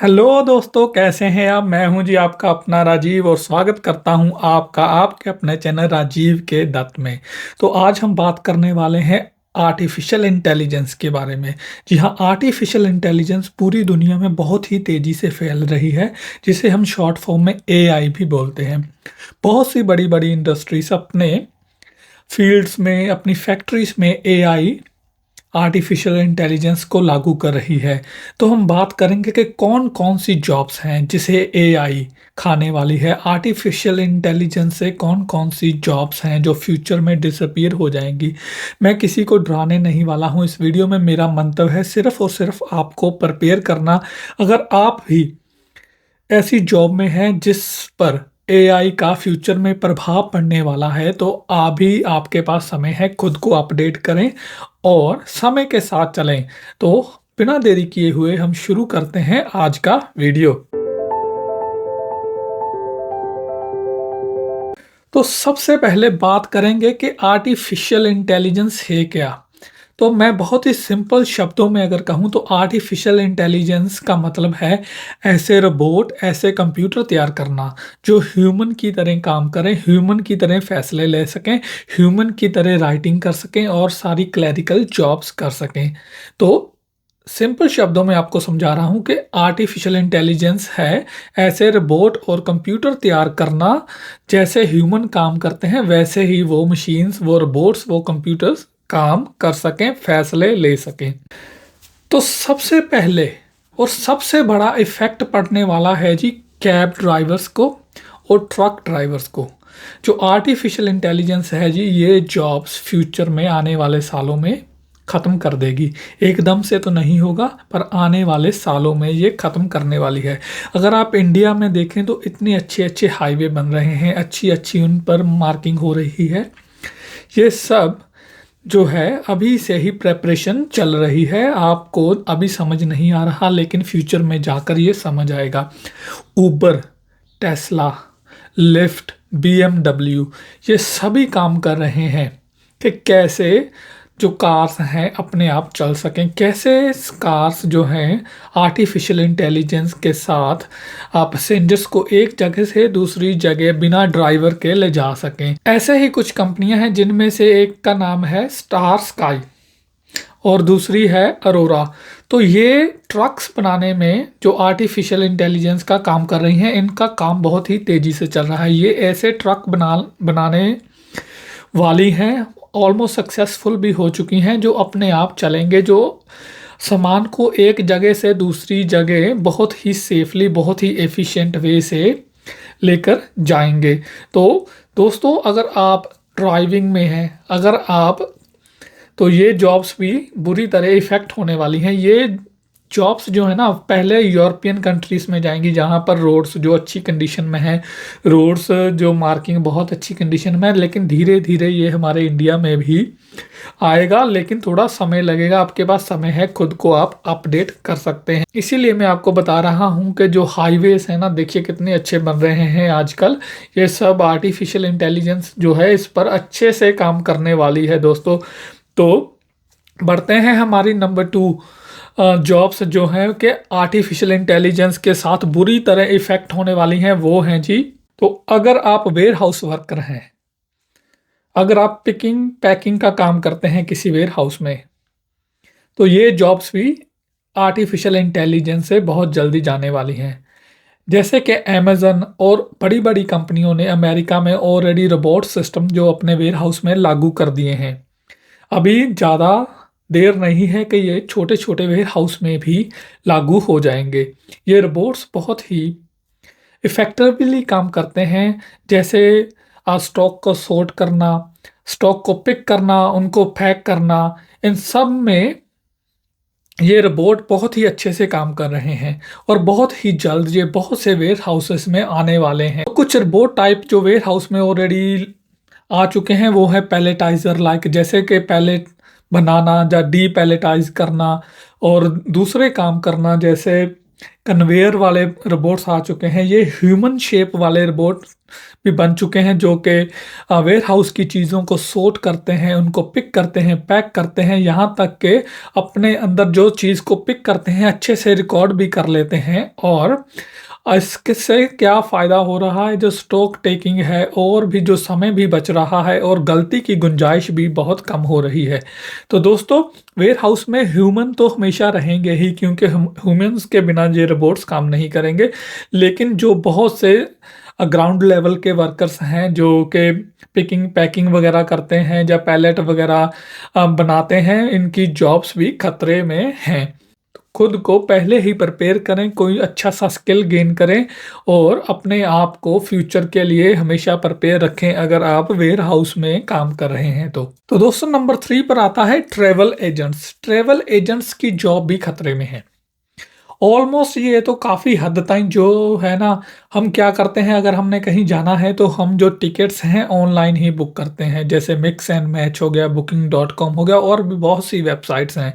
Hello दोस्तों, कैसे हैं आप। मैं हूं जी आपका अपना राजीव और स्वागत करता हूं आपका आपके अपने चैनल राजीव के दत्त में। तो आज हम बात करने वाले हैं आर्टिफिशियल इंटेलिजेंस के बारे में। जी हाँ, आर्टिफिशियल इंटेलिजेंस पूरी दुनिया में बहुत ही तेज़ी से फैल रही है, जिसे हम शॉर्ट फॉर्म में एआई भी बोलते हैं। बहुत सी बड़ी बड़ी इंडस्ट्रीज अपने फील्ड्स में, अपनी फैक्ट्रीज में एआई आर्टिफिशियल इंटेलिजेंस को लागू कर रही है। तो हम बात करेंगे कि कौन कौन सी जॉब्स हैं जिसे एआई खाने वाली है। आर्टिफिशियल इंटेलिजेंस से कौन कौन सी जॉब्स हैं जो फ्यूचर में डिसअपीयर हो जाएंगी। मैं किसी को डराने नहीं वाला हूं इस वीडियो में। मेरा मंतव्य है सिर्फ और सिर्फ आपको प्रिपेयर करना। अगर आप भी ऐसी जॉब में हैं जिस पर एआई का फ्यूचर में प्रभाव पड़ने वाला है, तो अभी आपके पास समय है, खुद को अपडेट करें और समय के साथ चलें। तो बिना देरी किए हुए हम शुरू करते हैं आज का वीडियो। तो सबसे पहले बात करेंगे कि आर्टिफिशियल इंटेलिजेंस है क्या। तो मैं बहुत ही सिंपल शब्दों में अगर कहूँ तो आर्टिफिशियल इंटेलिजेंस का मतलब है ऐसे रोबोट, ऐसे कंप्यूटर तैयार करना जो ह्यूमन की तरह काम करें, ह्यूमन की तरह फैसले ले सकें, ह्यूमन की तरह राइटिंग कर सकें और सारी क्लरिकल जॉब्स कर सकें। तो सिंपल शब्दों में आपको समझा रहा हूं कि आर्टिफिशियल इंटेलिजेंस है ऐसे रोबोट और कंप्यूटर तैयार करना जैसे ह्यूमन काम करते हैं वैसे ही वो मशीन्स, वो रोबोट्स, वो कंप्यूटर्स काम कर सकें, फैसले ले सकें। तो सबसे पहले और सबसे बड़ा इफेक्ट पड़ने वाला है जी कैब ड्राइवर्स को और ट्रक ड्राइवर्स को। जो आर्टिफिशियल इंटेलिजेंस है जी, ये जॉब्स फ्यूचर में आने वाले सालों में ख़त्म कर देगी। एकदम से तो नहीं होगा, पर आने वाले सालों में ये ख़त्म करने वाली है। अगर आप इंडिया में देखें तो इतने अच्छे अच्छे हाईवे बन रहे हैं, अच्छी अच्छी उन पर मार्किंग हो रही है। ये सब जो है अभी से ही प्रेपरेशन चल रही है। आपको अभी समझ नहीं आ रहा, लेकिन फ्यूचर में जाकर ये समझ आएगा। उबर, टेस्ला, लिफ्ट, बीएमडब्ल्यू, ये सभी काम कर रहे हैं कि कैसे जो कार्स हैं अपने आप चल सकें, कैसे कार्स जो हैं आर्टिफिशियल इंटेलिजेंस के साथ आप पैसेंजर्स को एक जगह से दूसरी जगह बिना ड्राइवर के ले जा सकें। ऐसे ही कुछ कंपनियां हैं जिनमें से एक का नाम है स्टार स्काई और दूसरी है अरोरा। तो ये ट्रक्स बनाने में जो आर्टिफिशियल इंटेलिजेंस का काम कर रही हैं, इनका काम बहुत ही तेज़ी से चल रहा है। ये ऐसे ट्रक बनाने वाली हैं, ऑलमोस्ट सक्सेसफुल भी हो चुकी हैं, जो अपने आप चलेंगे, जो सामान को एक जगह से दूसरी जगह बहुत ही सेफली, बहुत ही एफिशिएंट वे से लेकर जाएंगे। तो दोस्तों, अगर आप ड्राइविंग में हैं, अगर आप, तो ये जॉब्स भी बुरी तरह इफ़ेक्ट होने वाली हैं। ये जॉब्स जो है ना पहले यूरोपियन कंट्रीज़ में जाएंगी जहाँ पर रोड्स जो अच्छी कंडीशन में है, रोड्स जो मार्किंग बहुत अच्छी कंडीशन में है। लेकिन धीरे धीरे ये हमारे इंडिया में भी आएगा, लेकिन थोड़ा समय लगेगा। आपके पास समय है, खुद को आप अपडेट कर सकते हैं। इसीलिए मैं आपको बता रहा हूँ कि जो हाईवेज है ना, देखिए कितने अच्छे बन रहे हैं आजकल। ये सब आर्टिफिशियल इंटेलिजेंस जो है इस पर अच्छे से काम करने वाली है दोस्तों। तो बढ़ते हैं हमारी नंबर 2 जॉब्स जो हैं कि आर्टिफिशियल इंटेलिजेंस के साथ बुरी तरह इफ़ेक्ट होने वाली हैं, वो हैं जी। तो अगर आप वेयर हाउस वर्कर हैं, अगर आप पिकिंग पैकिंग का काम करते हैं किसी वेयर हाउस में, तो ये जॉब्स भी आर्टिफिशियल इंटेलिजेंस से बहुत जल्दी जाने वाली हैं। जैसे कि अमेज़न और बड़ी बड़ी कंपनियों ने अमेरिका में ऑलरेडी रोबोट सिस्टम जो अपने वेयर हाउस में लागू कर दिए हैं। अभी ज़्यादा देर नहीं है कि ये छोटे छोटे वेयर हाउस में भी लागू हो जाएंगे। ये रोबोट्स बहुत ही इफ़ेक्टिवली काम करते हैं। जैसे स्टॉक को सॉर्ट करना, स्टॉक को पिक करना, उनको पैक करना, इन सब में ये रोबोट बहुत ही अच्छे से काम कर रहे हैं और बहुत ही जल्द ये बहुत से वेयर हाउसेस में आने वाले हैं। कुछ रोबोट टाइप जो वेयर हाउस में ऑलरेडी आ चुके हैं वो है पैलेटाइजर, लाइक जैसे कि पैलेट बनाना या डी पैलेटाइज करना और दूसरे काम करना, जैसे कन्वेयर वाले रोबोट्स आ चुके हैं, ये ह्यूमन शेप वाले रोबोट भी बन चुके हैं जो कि वेयर हाउस की चीज़ों को सोर्ट करते हैं, उनको पिक करते हैं, पैक करते हैं, यहाँ तक कि अपने अंदर जो चीज़ को पिक करते हैं अच्छे से रिकॉर्ड भी कर लेते हैं। और इससे क्या फ़ायदा हो रहा है, जो स्टॉक टेकिंग है और भी जो समय भी बच रहा है और गलती की गुंजाइश भी बहुत कम हो रही है। तो दोस्तों, वेयर हाउस में ह्यूमन तो हमेशा रहेंगे ही, क्योंकि हम ह्यूमंस के बिना ये रोबोट्स काम नहीं करेंगे। लेकिन जो बहुत से ग्राउंड लेवल के वर्कर्स हैं जो कि पिकिंग पैकिंग वगैरह करते हैं या पैलेट वगैरह बनाते हैं, इनकी जॉब्स भी खतरे में हैं। खुद को पहले ही प्रिपेयर करें, कोई अच्छा सा स्किल गेन करें और अपने आप को फ्यूचर के लिए हमेशा प्रिपेयर रखें अगर आप वेयर हाउस में काम कर रहे हैं तो दोस्तों, नंबर 3 पर आता है ट्रैवल एजेंट्स। ट्रैवल एजेंट्स की जॉब भी खतरे में है। ऑलमोस्ट ये तो काफ़ी हद तक जो है ना, हम क्या करते हैं, अगर हमने कहीं जाना है तो हम जो टिकट्स हैं ऑनलाइन ही बुक करते हैं, जैसे मिक्स एंड मैच हो गया, booking.com हो गया, और भी बहुत सी वेबसाइट्स हैं।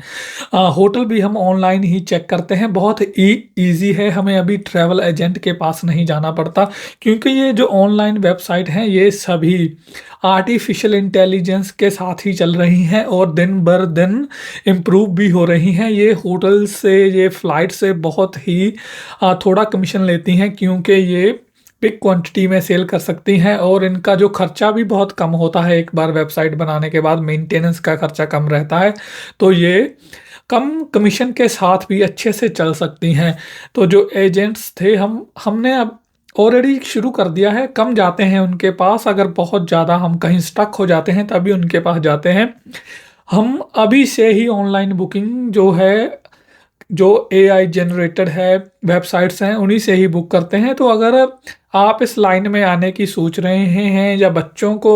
होटल भी हम ऑनलाइन ही चेक करते हैं, बहुत ईजी है, हमें अभी ट्रैवल एजेंट के पास नहीं जाना पड़ता, क्योंकि ये जो ऑनलाइन वेबसाइट हैं ये सभी आर्टिफिशियल इंटेलिजेंस के साथ ही चल रही हैं और दिन बर दिन इम्प्रूव भी हो रही हैं। ये होटल से, ये फ़्लाइट से बहुत ही थोड़ा कमीशन लेती हैं, क्योंकि ये बिग क्वांटिटी में सेल कर सकती हैं और इनका जो खर्चा भी बहुत कम होता है। एक बार वेबसाइट बनाने के बाद मेंटेनेंस का खर्चा कम रहता है, तो ये कम कमीशन के साथ भी अच्छे से चल सकती हैं। तो जो एजेंट्स थे, हमने अब ऑलरेडी शुरू कर दिया है, कम जाते हैं उनके पास, अगर बहुत ज़्यादा हम कहीं स्टक हो जाते हैं तभी उनके पास जाते हैं। हम अभी से ही ऑनलाइन बुकिंग जो है, जो एआई जनरेटेड है वेबसाइट्स हैं, उन्हीं से ही बुक करते हैं। तो अगर आप इस लाइन में आने की सोच रहे हैं या बच्चों को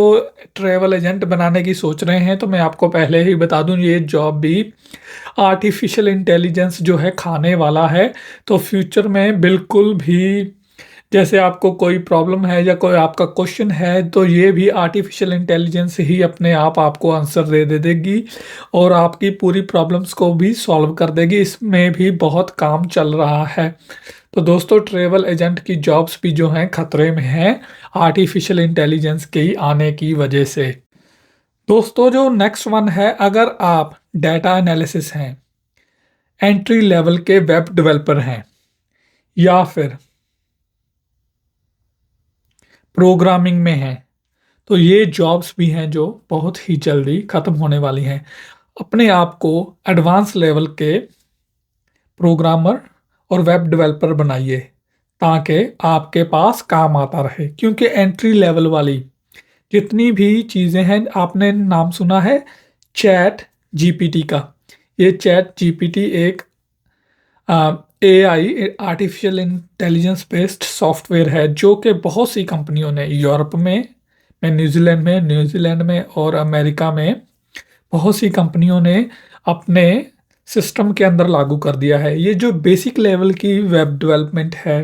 ट्रैवल एजेंट बनाने की सोच रहे हैं, तो मैं आपको पहले ही बता दूं, ये जॉब भी आर्टिफिशियल इंटेलिजेंस जो है खाने वाला है। तो फ्यूचर में बिल्कुल भी, जैसे आपको कोई प्रॉब्लम है या कोई आपका क्वेश्चन है, तो ये भी आर्टिफिशियल इंटेलिजेंस ही अपने आप आपको आंसर दे देगी और आपकी पूरी प्रॉब्लम्स को भी सॉल्व कर देगी। इसमें भी बहुत काम चल रहा है। तो दोस्तों, ट्रैवल एजेंट की जॉब्स भी जो हैं खतरे में हैं आर्टिफिशियल इंटेलिजेंस के आने की वजह से। दोस्तों, जो नेक्स्ट वन है, अगर आप डाटा एनालिसिस हैं, एंट्री लेवल के वेब डेवलपर हैं, या फिर प्रोग्रामिंग में हैं, तो ये जॉब्स भी हैं जो बहुत ही जल्दी ख़त्म होने वाली हैं। अपने आप को एडवांस लेवल के प्रोग्रामर और वेब डेवलपर बनाइए ताकि आपके पास काम आता रहे, क्योंकि एंट्री लेवल वाली जितनी भी चीज़ें हैं, आपने नाम सुना है चैट जीपीटी का। ये चैट जीपीटी एक AI artificial intelligence based software है जो कि बहुत सी कंपनियों ने यूरोप में, न्यूजीलैंड में और अमेरिका में बहुत सी कंपनियों ने अपने सिस्टम के अंदर लागू कर दिया है। ये जो बेसिक लेवल की वेब डेवलपमेंट है,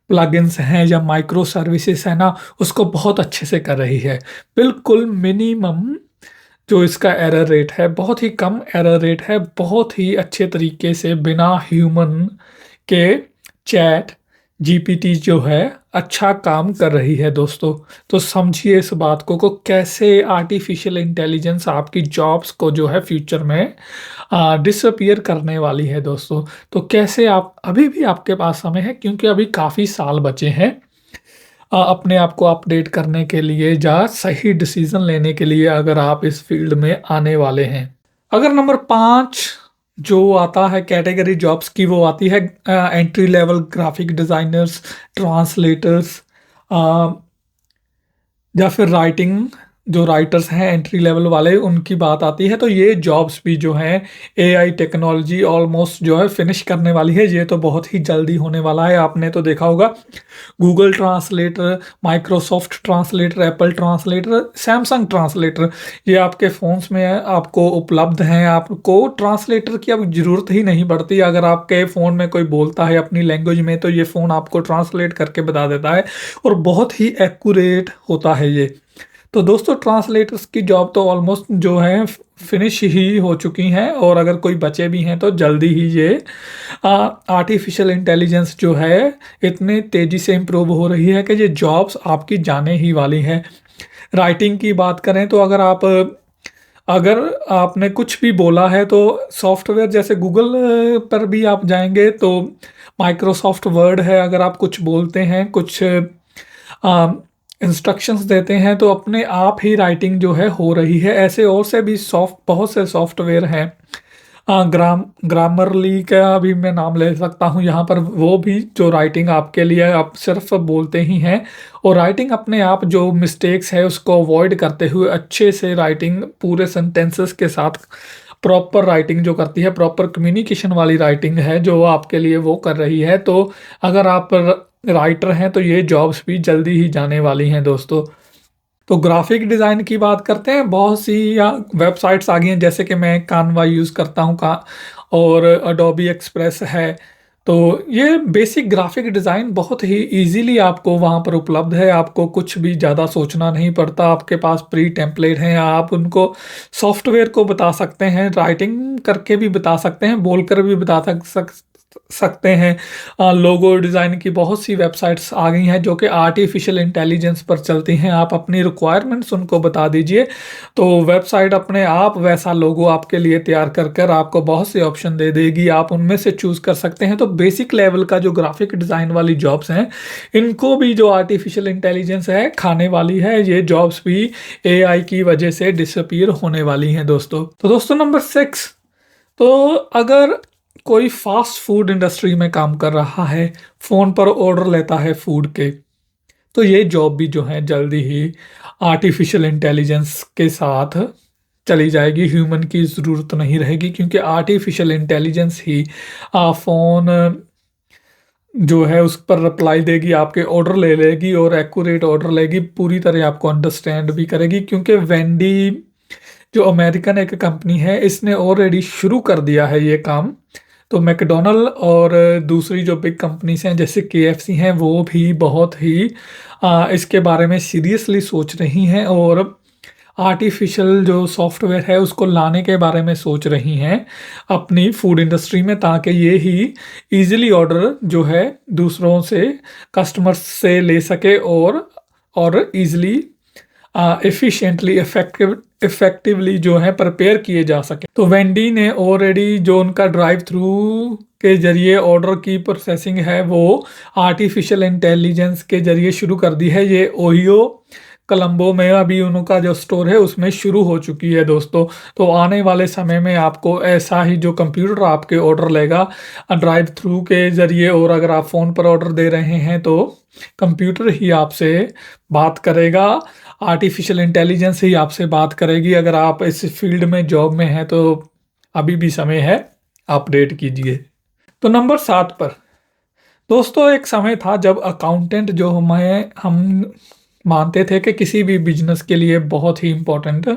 प्लगइन्स हैं या माइक्रो सर्विसेज है ना, उसको बहुत अच्छे से कर रही है। बिल्कुल मिनिमम जो इसका एरर रेट है, बहुत ही कम एरर रेट है, बहुत ही अच्छे तरीके से बिना ह्यूमन के चैट जीपीटी जो है अच्छा काम कर रही है दोस्तों। तो समझिए इस बात को कैसे आर्टिफिशियल इंटेलिजेंस आपकी जॉब्स को जो है फ्यूचर में डिसअपीयर करने वाली है दोस्तों। तो कैसे आप, अभी भी आपके पास समय है, क्योंकि अभी काफ़ी साल बचे हैं अपने आप को अपडेट करने के लिए या सही डिसीजन लेने के लिए, अगर आप इस फील्ड में आने वाले हैं। अगर नंबर 5 जो आता है कैटेगरी जॉब्स की, वो आती है entry level graphic designers, translators, या फिर राइटिंग, जो राइटर्स हैं एंट्री लेवल वाले, उनकी बात आती है। तो ये जॉब्स भी जो हैं, एआई टेक्नोलॉजी ऑलमोस्ट जो है फिनिश करने वाली है। ये तो बहुत ही जल्दी होने वाला है। आपने तो देखा होगा Google translator, Microsoft translator, Apple translator, Samsung translator, ये आपके फ़ोन्स में आपको उपलब्ध हैं। आपको ट्रांसलेटर की अब ज़रूरत ही नहीं पड़ती। अगर आपके फ़ोन में कोई बोलता है अपनी लैंग्वेज में, तो ये फ़ोन आपको ट्रांसलेट करके बता देता है और बहुत ही एक्यूरेट होता है ये। तो दोस्तों ट्रांसलेटर्स की जॉब तो ऑलमोस्ट जो है फिनिश ही हो चुकी हैं, और अगर कोई बचे भी हैं तो जल्दी ही ये आर्टिफिशियल इंटेलिजेंस जो है इतने तेज़ी से इम्प्रूव हो रही है कि ये जॉब्स आपकी जाने ही वाली हैं। राइटिंग की बात करें तो अगर आपने कुछ भी बोला है तो सॉफ्टवेयर जैसे गूगल पर भी आप जाएंगे तो माइक्रोसॉफ्ट वर्ड है, अगर आप कुछ बोलते हैं, कुछ इंस्ट्रक्शंस देते हैं तो अपने आप ही राइटिंग जो है हो रही है। ऐसे और से भी बहुत से सॉफ्टवेयर हैं। ग्रामरली का भी मैं नाम ले सकता हूँ यहाँ पर, वो भी जो राइटिंग आपके लिए आप सिर्फ बोलते ही हैं और राइटिंग अपने आप जो मिस्टेक्स है उसको अवॉइड करते हुए अच्छे से राइटिंग पूरे सेंटेंसेस के साथ प्रॉपर राइटिंग जो करती है, प्रॉपर कम्युनिकेशन वाली राइटिंग है जो आपके लिए वो कर रही है। तो अगर आप राइटर हैं तो ये जॉब्स भी जल्दी ही जाने वाली हैं दोस्तों। तो ग्राफिक डिज़ाइन की बात करते हैं, बहुत सी या वेबसाइट्स आ गई हैं, जैसे कि मैं कानवा यूज़ करता हूँ का और अडोबी एक्सप्रेस है। तो ये बेसिक ग्राफिक डिज़ाइन बहुत ही इजीली आपको वहाँ पर उपलब्ध है, आपको कुछ भी ज़्यादा सोचना नहीं पड़ता, आपके पास प्री टेम्पलेट हैं, आप उनको सॉफ्टवेयर को बता सकते हैं, राइटिंग करके भी बता सकते हैं, बोलकर भी बता सकते हैं। लोगो डिज़ाइन की बहुत सी वेबसाइट्स आ गई हैं जो कि आर्टिफिशियल इंटेलिजेंस पर चलती हैं। आप अपनी रिक्वायरमेंट्स उनको बता दीजिए तो वेबसाइट अपने आप वैसा लोगो आपके लिए तैयार कर कर आपको बहुत से ऑप्शन दे देगी, आप उनमें से चूज़ कर सकते हैं। तो बेसिक लेवल का जो ग्राफिक डिज़ाइन वाली जॉब्स हैं इनको भी जो आर्टिफिशियल इंटेलिजेंस है खाने वाली है, ये जॉब्स भी एआई की वजह से डिसअपीयर होने वाली हैं दोस्तों। तो दोस्तों नंबर 6, तो अगर कोई फास्ट फूड इंडस्ट्री में काम कर रहा है, फ़ोन पर ऑर्डर लेता है फूड के, तो ये जॉब भी जो है जल्दी ही आर्टिफिशियल इंटेलिजेंस के साथ चली जाएगी, ह्यूमन की ज़रूरत नहीं रहेगी, क्योंकि आर्टिफिशियल इंटेलिजेंस ही फ़ोन जो है उस पर रिप्लाई देगी, आपके ऑर्डर ले लेगी और एक्यूरेट ऑर्डर लेगी, पूरी तरह आपको अंडरस्टैंड भी करेगी। क्योंकि वेंडी जो अमेरिकन एक कंपनी है इसने ऑलरेडी शुरू कर दिया है ये काम। तो मैकडोनल्ड और दूसरी जो बिग कंपनीज हैं जैसे केएफसी हैं वो भी बहुत ही इसके बारे में सीरियसली सोच रही हैं और आर्टिफिशियल जो सॉफ्टवेयर है उसको लाने के बारे में सोच रही हैं अपनी फूड इंडस्ट्री में, ताकि ये ही इजीली ऑर्डर जो है दूसरों से, कस्टमर्स से ले सके और इजीली एफिशिएंटली इफेक्टिवली जो है प्रिपेयर किए जा सके। तो वेंडी ने ऑलरेडी जो उनका ड्राइव थ्रू के जरिए ऑर्डर की प्रोसेसिंग है वो आर्टिफिशियल इंटेलिजेंस के जरिए शुरू कर दी है। ये ओहियो कोलंबो में अभी उनका जो स्टोर है उसमें शुरू हो चुकी है दोस्तों। तो आने वाले समय में आपको ऐसा ही जो कंप्यूटर आपके ऑर्डर लेगा ड्राइव थ्रू के ज़रिए, और अगर आप फ़ोन पर ऑर्डर दे रहे हैं तो कंप्यूटर ही आपसे बात करेगा, आर्टिफिशियल इंटेलिजेंस ही आपसे बात करेगी। अगर आप इस फील्ड में जॉब में हैं तो अभी भी समय है, अपडेट कीजिए। तो नंबर 7 पर दोस्तों, एक समय था जब अकाउंटेंट जो हम मानते थे कि किसी भी बिजनेस के लिए बहुत ही इम्पोर्टेंट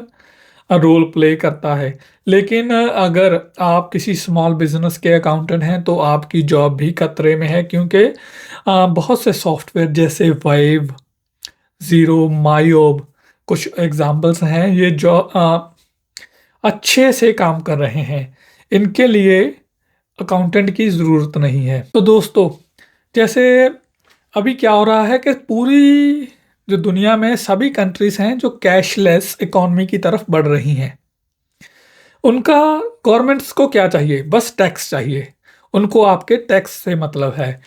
रोल प्ले करता है, लेकिन अगर आप किसी स्मॉल बिजनेस के अकाउंटेंट हैं तो आपकी जॉब भी खतरे में है, क्योंकि बहुत से सॉफ्टवेयर जैसे वाइव, ज़ीरो, माईओब कुछ एग्जांपल्स हैं ये जो अच्छे से काम कर रहे हैं, इनके लिए अकाउंटेंट की ज़रूरत नहीं है। तो दोस्तों जैसे अभी क्या हो रहा है कि पूरी जो दुनिया में सभी कंट्रीज हैं जो कैशलेस इकॉनमी की तरफ बढ़ रही हैं, उनका गवर्नमेंट्स को क्या चाहिए, बस टैक्स चाहिए, उनको आपके टैक्स से मतलब है।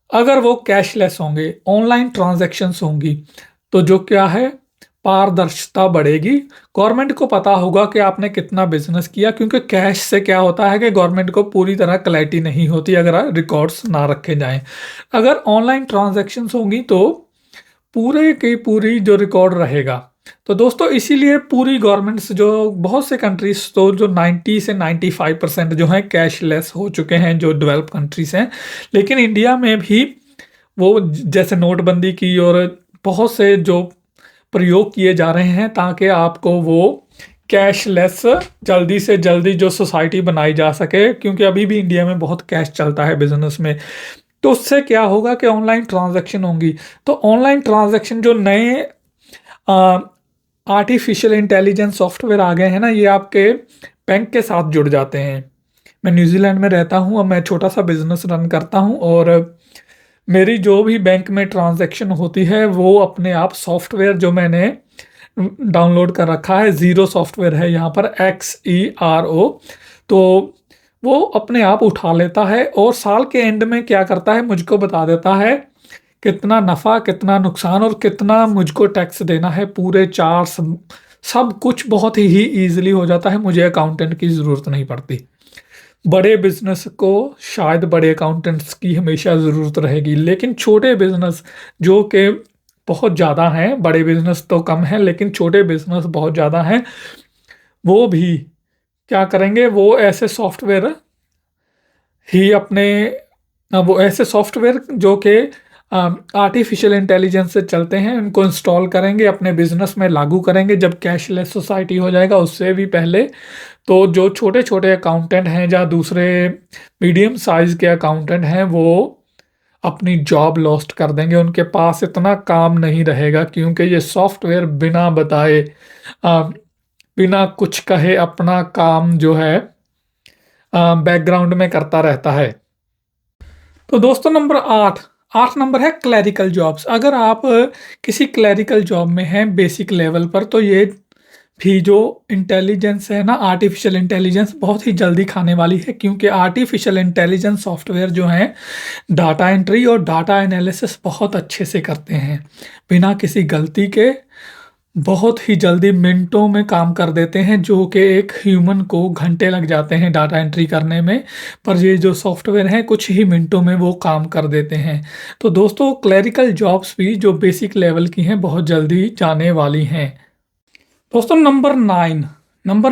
अगर वो कैशलेस होंगे, ऑनलाइन ट्रांजैक्शंस होंगी, तो जो क्या है पारदर्शिता बढ़ेगी, गवर्नमेंट को पता होगा कि आपने कितना बिजनेस किया, क्योंकि कैश से क्या होता है कि गवर्नमेंट को पूरी तरह क्लैरिटी नहीं होती अगर रिकॉर्ड्स ना रखे जाएं। अगर ऑनलाइन ट्रांजैक्शंस होंगी तो पूरे की पूरी जो रिकॉर्ड रहेगा। तो दोस्तों इसीलिए पूरी गवर्नमेंट्स जो बहुत से कंट्रीज तो जो 90 से 95% जो है कैशलेस हो चुके हैं, जो डेवलप कंट्रीज हैं। लेकिन इंडिया में भी वो जैसे नोटबंदी की और बहुत से जो प्रयोग किए जा रहे हैं ताकि आपको वो कैशलेस जल्दी से जल्दी जो सोसाइटी बनाई जा सके, क्योंकि अभी भी इंडिया में बहुत कैश चलता है बिजनेस में। तो उससे क्या होगा कि ऑनलाइन ट्रांजैक्शन होंगी, तो ऑनलाइन ट्रांजैक्शन जो नए आर्टिफिशियल इंटेलिजेंस सॉफ्टवेयर आ गए हैं ना, ये आपके बैंक के साथ जुड़ जाते हैं। मैं न्यूज़ीलैंड में रहता हूँ और मैं छोटा सा बिजनेस रन करता हूँ, और मेरी जो भी बैंक में ट्रांजैक्शन होती है वो अपने आप सॉफ्टवेयर जो मैंने डाउनलोड कर रखा है, ज़ीरो सॉफ्टवेयर है यहाँ पर, XERO, तो वो अपने आप उठा लेता है और साल के एंड में क्या करता है मुझको बता देता है कितना नफ़ा, कितना नुकसान और कितना मुझको टैक्स देना है। पूरे चार सब कुछ बहुत ही ईजिली हो जाता है, मुझे अकाउंटेंट की ज़रूरत नहीं पड़ती। बड़े बिजनेस को शायद बड़े अकाउंटेंट्स की हमेशा ज़रूरत रहेगी, लेकिन छोटे बिजनेस जो कि बहुत ज़्यादा हैं, बड़े बिजनेस तो कम है लेकिन छोटे बिजनेस बहुत ज़्यादा हैं, वो भी क्या करेंगे, वो ऐसे सॉफ्टवेयर जो कि आर्टिफिशियल इंटेलिजेंस से चलते हैं उनको इंस्टॉल करेंगे, अपने बिजनेस में लागू करेंगे। जब कैशलेस सोसाइटी हो जाएगा उससे भी पहले, तो जो छोटे छोटे अकाउंटेंट हैं या दूसरे मीडियम साइज के अकाउंटेंट हैं वो अपनी जॉब लॉस्ट कर देंगे, उनके पास इतना काम नहीं रहेगा, क्योंकि ये सॉफ्टवेयर बिना बताए, अ, बिना कुछ कहे अपना काम जो है बैकग्राउंड में करता रहता है। तो दोस्तों, नंबर 8 नंबर है क्लैरिकल जॉब्स। अगर आप किसी क्लैरिकल जॉब में हैं बेसिक लेवल पर, तो ये भी जो इंटेलिजेंस है ना, आर्टिफिशियल इंटेलिजेंस बहुत ही जल्दी खाने वाली है, क्योंकि आर्टिफिशियल इंटेलिजेंस सॉफ्टवेयर जो हैं डाटा एंट्री और डाटा एनालिसिस बहुत अच्छे से करते हैं, बिना किसी गलती के बहुत ही जल्दी मिनटों में काम कर देते हैं, जो कि एक ह्यूमन को घंटे लग जाते हैं डाटा एंट्री करने में, पर ये जो सॉफ्टवेयर हैं कुछ ही मिनटों में वो काम कर देते हैं। तो दोस्तों, क्लरिकल जॉब्स भी जो बेसिक लेवल की हैं बहुत जल्दी जाने वाली हैं। दोस्तों, नंबर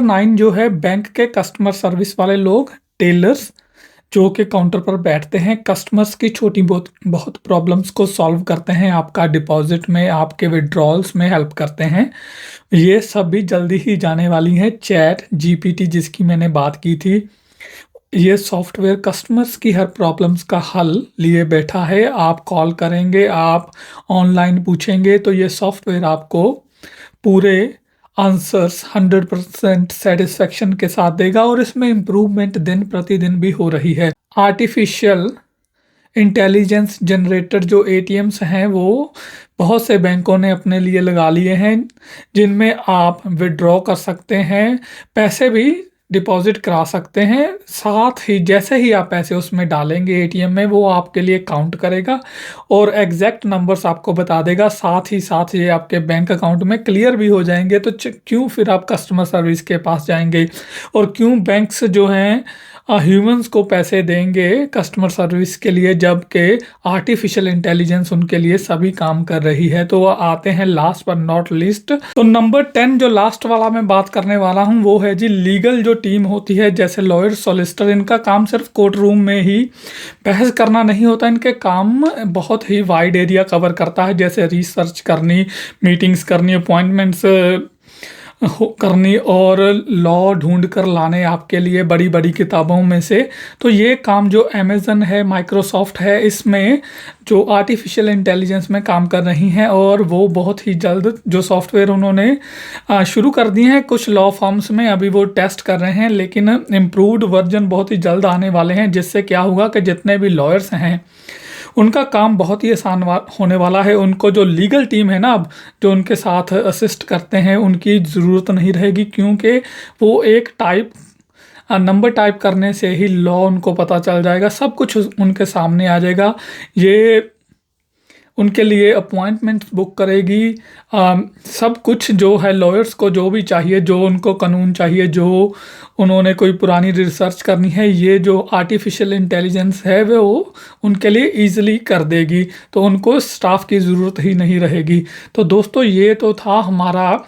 9 जो है बैंक के कस्टमर सर्विस वाले लोग, टेलर्स, जो कि काउंटर पर बैठते हैं, कस्टमर्स की छोटी बहुत बहुत प्रॉब्लम्स को सॉल्व करते हैं, आपका डिपॉजिट में, आपके विड्रॉल्स में हेल्प करते हैं। ये सब भी जल्दी ही जाने वाली है। चैट जीपीटी जिसकी मैंने बात की थी, ये सॉफ्टवेयर कस्टमर्स की हर प्रॉब्लम्स का हल लिए बैठा है। आप कॉल करेंगे, आप ऑनलाइन पूछेंगे, तो ये सॉफ्टवेयर आपको पूरे आंसर्स 100% सेटिस्फेक्शन के साथ देगा, और इसमें इम्प्रूवमेंट दिन प्रतिदिन भी हो रही है। आर्टिफिशियल इंटेलिजेंस जनरेटर जो एटीएम्स हैं वो बहुत से बैंकों ने अपने लिए लगा लिए हैं, जिनमें आप विड्रॉ कर सकते हैं, पैसे भी डिपॉजिट करा सकते हैं। साथ ही जैसे ही आप पैसे उसमें डालेंगे एटीएम में, वो आपके लिए काउंट करेगा और एग्जैक्ट नंबर्स आपको बता देगा। साथ ही साथ ये आपके बैंक अकाउंट में क्लियर भी हो जाएंगे। तो क्यों फिर आप कस्टमर सर्विस के पास जाएंगे, और क्यों बैंक्स जो हैं ह्यूमंस को पैसे देंगे कस्टमर सर्विस के लिए, जबकि आर्टिफिशियल इंटेलिजेंस उनके लिए सभी काम कर रही है। तो आते हैं लास्ट पर नॉट लिस्ट, तो नंबर 10 जो लास्ट वाला मैं बात करने वाला हूं वो है जी लीगल जो टीम होती है, जैसे लॉयर, सॉलिसिटर। इनका काम सिर्फ कोर्ट रूम में ही बहस करना नहीं होता, इनके काम बहुत ही वाइड एरिया कवर करता है, जैसे रिसर्च करनी, मीटिंग्स करनी, अपॉइंटमेंट्स करनी और लॉ ढूंढ कर लाने आपके लिए बड़ी बड़ी किताबों में से। तो ये काम जो अमेज़न है, माइक्रोसॉफ्ट है, इसमें जो आर्टिफिशियल इंटेलिजेंस में काम कर रही हैं, और वो बहुत ही जल्द जो सॉफ्टवेयर उन्होंने शुरू कर दिए हैं कुछ लॉ फॉर्म्स में, अभी वो टेस्ट कर रहे हैं, लेकिन इम्प्रूव्ड वर्जन बहुत ही जल्द आने वाले हैं, जिससे क्या होगा कि जितने भी लॉयर्स हैं उनका काम बहुत ही आसान होने वाला है। उनको जो लीगल टीम है ना, अब जो उनके साथ असिस्ट करते हैं, उनकी ज़रूरत नहीं रहेगी, क्योंकि वो एक नंबर टाइप करने से ही लॉ उनको पता चल जाएगा, सब कुछ उनके सामने आ जाएगा। ये उनके लिए अपॉइंटमेंट बुक करेगी, सब कुछ जो है लॉयर्स को जो भी चाहिए, जो उनको कानून चाहिए, जो उन्होंने कोई पुरानी रिसर्च करनी है, ये जो आर्टिफिशियल इंटेलिजेंस है वो उनके लिए ईजिली कर देगी, तो उनको स्टाफ की ज़रूरत ही नहीं रहेगी। तो दोस्तों, ये तो था हमारा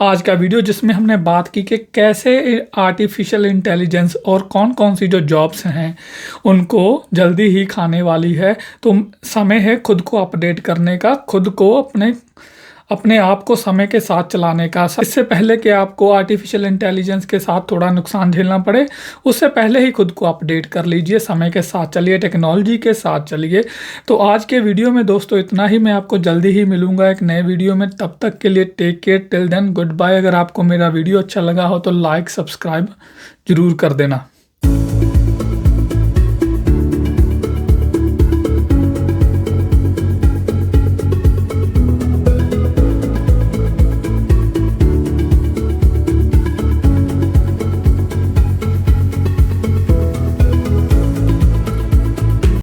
आज का वीडियो, जिसमें हमने बात की कि कैसे आर्टिफिशियल इंटेलिजेंस और कौन कौन सी जो जॉब्स हैं उनको जल्दी ही खाने वाली है। तो समय है खुद को अपडेट करने का, खुद को अपने अपने आप को समय के साथ चलाने का। इससे पहले कि आपको आर्टिफिशियल इंटेलिजेंस के साथ थोड़ा नुकसान झेलना पड़े, उससे पहले ही खुद को अपडेट कर लीजिए, समय के साथ चलिए, टेक्नोलॉजी के साथ चलिए। तो आज के वीडियो में दोस्तों इतना ही। मैं आपको जल्दी ही मिलूंगा एक नए वीडियो में। तब तक के लिए take care, till then goodbye. अगर आपको मेरा वीडियो अच्छा लगा हो तो लाइक सब्सक्राइब जरूर कर देना।